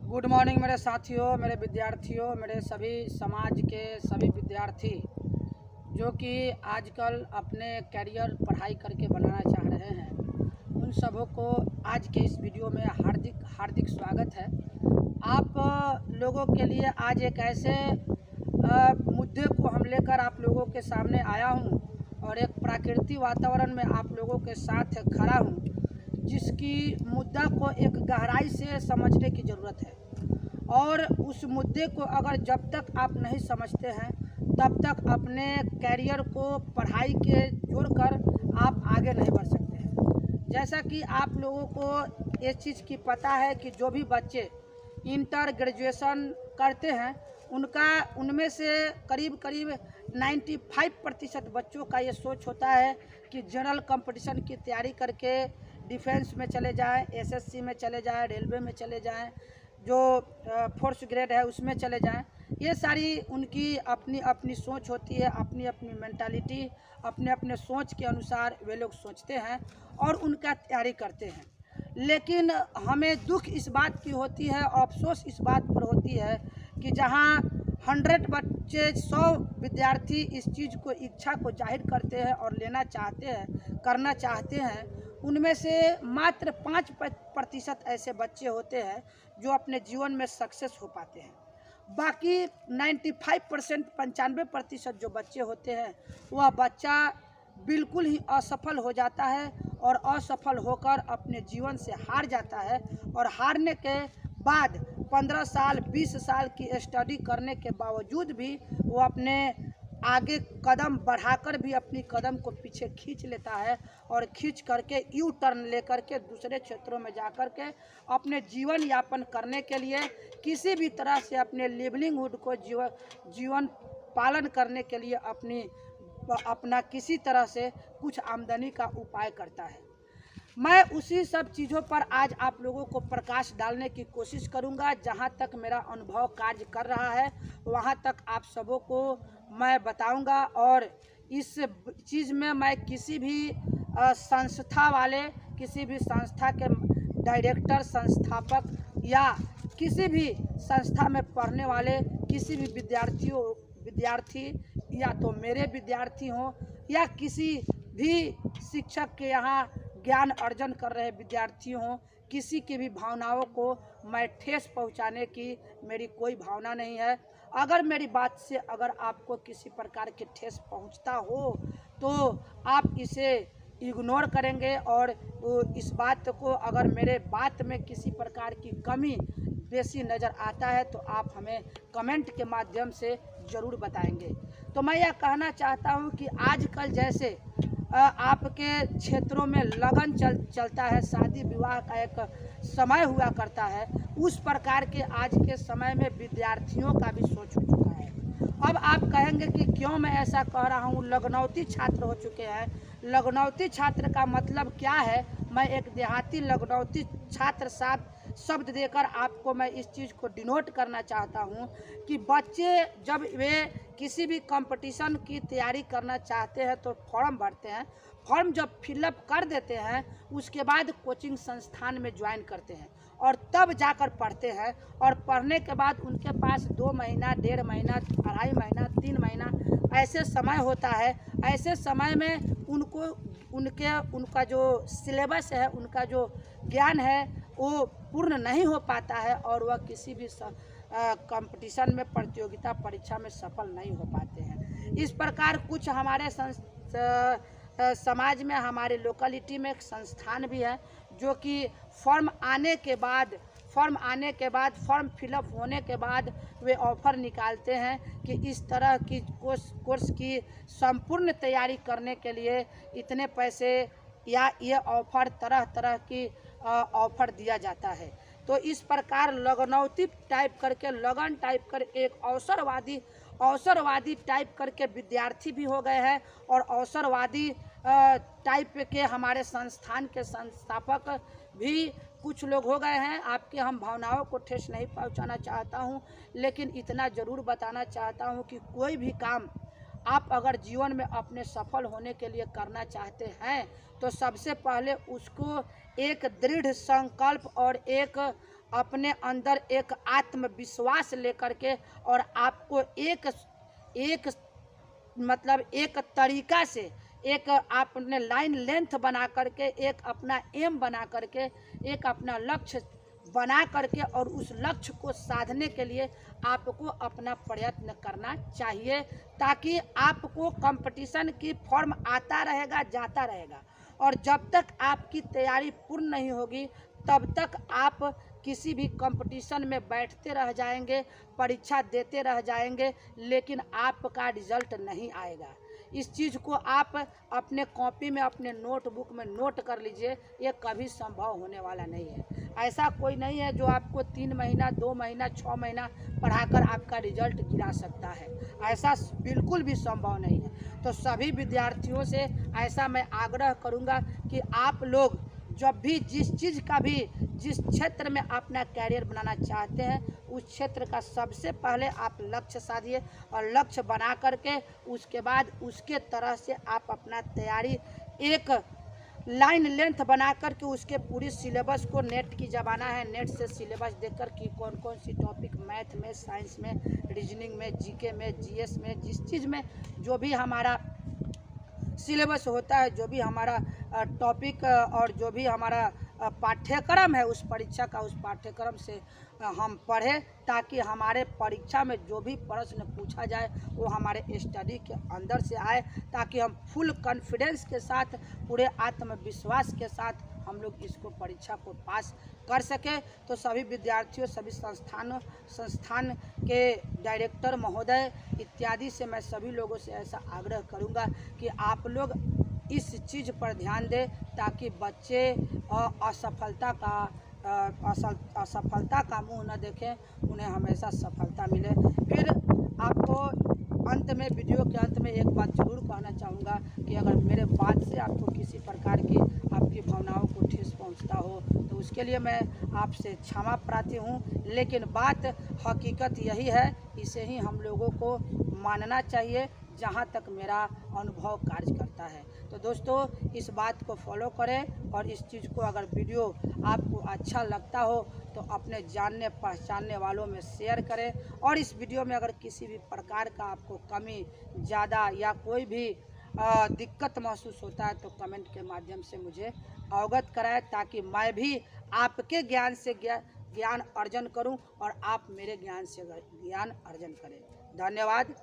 Good morning मेरे साथियों, मेरे विद्यार्थियों, मेरे सभी समाज के सभी विद्यार्थी जो कि आजकल अपने करियर पढ़ाई करके बनाना चाह रहे हैं, उन सबों को आज के इस वीडियो में हार्दिक हार्दिक स्वागत है। आप लोगों के लिए आज एक ऐसे मुद्दे को हम लेकर आप लोगों के सामने आया हूं और एक प्राकृतिक वातावरण में आप लोगों के साथ खड़ा हूं, जिसकी मुद्दा को एक गहराई से समझने की ज़रूरत है। और उस मुद्दे को अगर जब तक आप नहीं समझते हैं तब तक अपने कैरियर को पढ़ाई के जोड़कर आप आगे नहीं बढ़ सकते हैं। जैसा कि आप लोगों को इस चीज़ की पता है कि जो भी बच्चे इंटर ग्रेजुएशन करते हैं उनमें से करीब करीब 95% बच्चों का ये सोच होता है कि जनरल कंपटीशन की तैयारी करके डिफेंस में चले जाएं, एसएससी में चले जाएं, रेलवे में चले जाएं, जो फोर्थ ग्रेड है उसमें चले जाएं। ये सारी उनकी अपनी अपनी सोच होती है, अपनी अपनी मेंटालिटी, अपने अपने सोच के अनुसार वे लोग सोचते हैं और उनका तैयारी करते हैं। लेकिन हमें दुख इस बात की होती है, अफसोस इस बात पर होती है कि जहां 100 बच्चे 100 विद्यार्थी इस चीज़ को इच्छा को जाहिर करते हैं और लेना चाहते हैं, करना चाहते हैं, उनमें से मात्र 5% ऐसे बच्चे होते हैं जो अपने जीवन में सक्सेस हो पाते हैं। बाकी 95% 95% जो बच्चे होते हैं वह बच्चा बिल्कुल ही असफल हो जाता है और असफल होकर अपने जीवन से हार जाता है। और हारने के बाद 15 साल 20 साल की स्टडी करने के बावजूद भी वो अपने आगे कदम बढ़ाकर भी अपनी कदम को पीछे खींच लेता है और खींच करके यू टर्न लेकर के दूसरे क्षेत्रों में जाकर के अपने जीवन यापन करने के लिए किसी भी तरह से अपने लिवलिंगहुड को जीवन पालन करने के लिए अपना किसी तरह से कुछ आमदनी का उपाय करता है। मैं उसी सब चीज़ों पर आज आप लोगों को प्रकाश डालने की कोशिश करूंगा। जहां तक मेरा अनुभव कार्य कर रहा है वहां तक आप सबों को मैं बताऊंगा। और इस चीज़ में मैं किसी भी संस्था वाले, किसी भी संस्था के डायरेक्टर, संस्थापक या किसी भी संस्था में पढ़ने वाले किसी भी विद्यार्थी या तो मेरे विद्यार्थी हों या किसी भी शिक्षक के यहाँ ज्ञान अर्जन कर रहे विद्यार्थी हों, किसी की भी भावनाओं को मैं ठेस पहुंचाने की मेरी कोई भावना नहीं है। अगर मेरी बात से अगर आपको किसी प्रकार की ठेस पहुंचता हो तो आप इसे इग्नोर करेंगे और इस बात को अगर मेरे बात में किसी प्रकार की कमी बेसी नज़र आता है तो आप हमें कमेंट के माध्यम से ज़रूर बताएंगे। तो मैं यह कहना चाहता हूं कि आजकल जैसे आपके क्षेत्रों में लगन चलता है, शादी विवाह का एक समय हुआ करता है, उस प्रकार के आज के समय में विद्यार्थियों का भी सोच हो चुका है। अब आप कहेंगे कि क्यों मैं ऐसा कह रहा हूँ, लखनऊती छात्र हो चुके हैं। लखनऊती छात्र का मतलब क्या है, मैं एक देहाती लखनऊती छात्र शब्द देकर आपको मैं इस चीज़ को डिनोट करना चाहता हूँ कि बच्चे जब वे किसी भी कंपटीशन की तैयारी करना चाहते हैं तो फॉर्म भरते हैं। फॉर्म जब फिलअप कर देते हैं उसके बाद कोचिंग संस्थान में ज्वाइन करते हैं और तब जाकर पढ़ते हैं। और पढ़ने के बाद उनके पास 2 महीना, 1.5 महीना, 2.5 महीना, 3 महीना ऐसे समय होता है। ऐसे समय में उनका जो सिलेबस है, उनका जो ज्ञान है वो पूर्ण नहीं हो पाता है और वह किसी भी कंपटीशन में, प्रतियोगिता परीक्षा में सफल नहीं हो पाते हैं। इस प्रकार कुछ हमारे समाज में, हमारे लोकेलिटी में एक संस्थान भी है जो कि फॉर्म फिलअप होने के बाद वे ऑफ़र निकालते हैं कि इस तरह की कोर्स की संपूर्ण तैयारी करने के लिए इतने पैसे या ये ऑफ़र तरह तरह की ऑफ़र दिया जाता है। तो इस प्रकार लखनऊती टाइप करके, लगन टाइप कर एक अवसरवादी टाइप करके विद्यार्थी भी हो गए हैं और अवसरवादी टाइप के हमारे संस्थान के संस्थापक भी कुछ लोग हो गए हैं। आपके हम भावनाओं को ठेस नहीं पहुंचाना चाहता हूं, लेकिन इतना ज़रूर बताना चाहता हूं कि कोई भी काम आप अगर जीवन में अपने सफल होने के लिए करना चाहते हैं तो सबसे पहले उसको एक दृढ़ संकल्प और एक अपने अंदर एक आत्मविश्वास लेकर के और आपको एक मतलब एक तरीका से एक आपने लाइन लेंथ बना करके एक अपना एम बना करके एक अपना लक्ष्य बना करके और उस लक्ष्य को साधने के लिए आपको अपना प्रयत्न करना चाहिए, ताकि आपको कंपटीशन की फॉर्म आता रहेगा, जाता रहेगा। और जब तक आपकी तैयारी पूर्ण नहीं होगी तब तक आप किसी भी कंपटीशन में बैठते रह जाएंगे, परीक्षा देते रह जाएंगे, लेकिन आपका रिजल्ट नहीं आएगा। इस चीज़ को आप अपने कॉपी में, अपने नोटबुक में नोट कर लीजिए, ये कभी संभव होने वाला नहीं है। ऐसा कोई नहीं है जो आपको 3 महीना, 2 महीना, 6 महीना पढ़ाकर आपका रिजल्ट गिरा सकता है, ऐसा बिल्कुल भी संभव नहीं है। तो सभी विद्यार्थियों से ऐसा मैं आग्रह करूँगा कि आप लोग जब भी जिस क्षेत्र में अपना कैरियर बनाना चाहते हैं उस क्षेत्र का सबसे पहले आप लक्ष्य साधिए और लक्ष्य बना करके उसके बाद उसके तरह से आप अपना तैयारी एक लाइन लेंथ बना करके उसके पूरी सिलेबस को, नेट की ज़माना है, नेट से सिलेबस देखकर कि कौन कौन सी टॉपिक मैथ में, साइंस में, रीजनिंग में, जीके में, जीएस में, जिस चीज़ में जो भी हमारा सिलेबस होता है, जो भी हमारा टॉपिक और जो भी हमारा पाठ्यक्रम है उस परीक्षा का, उस पाठ्यक्रम से हम पढ़ें, ताकि हमारे परीक्षा में जो भी प्रश्न पूछा जाए वो हमारे स्टडी के अंदर से आए, ताकि हम फुल कॉन्फिडेंस के साथ, पूरे आत्मविश्वास के साथ हम लोग इसको परीक्षा को पास कर सके। तो सभी विद्यार्थियों, सभी संस्थान के डायरेक्टर महोदय इत्यादि से मैं सभी लोगों से ऐसा आग्रह करूंगा कि आप लोग इस चीज़ पर ध्यान दें, ताकि बच्चे असफलता का मुंह न देखें, उन्हें हमेशा सफलता मिले। फिर आपको अंत में, वीडियो के अंत में एक बात जरूर कहना चाहूँगा कि अगर मेरे बात से आपको किसी प्रकार की आपकी भावनाओं को ठेस पहुँचता हो तो उसके लिए मैं आपसे क्षमा प्रार्थी हूँ, लेकिन बात हकीकत यही है, इसे ही हम लोगों को मानना चाहिए जहाँ तक मेरा अनुभव कार्य करता है। तो दोस्तों, इस बात को फॉलो करें और इस चीज़ को, अगर वीडियो आपको अच्छा लगता हो तो अपने जानने पहचानने वालों में शेयर करें, और इस वीडियो में अगर किसी भी प्रकार का आपको कमी, ज़्यादा या कोई भी दिक्कत महसूस होता है तो कमेंट के माध्यम से मुझे अवगत कराएं, ताकि मैं भी आपके ज्ञान से ज्ञान अर्जन करूं और आप मेरे ज्ञान से ज्ञान अर्जन करें। धन्यवाद।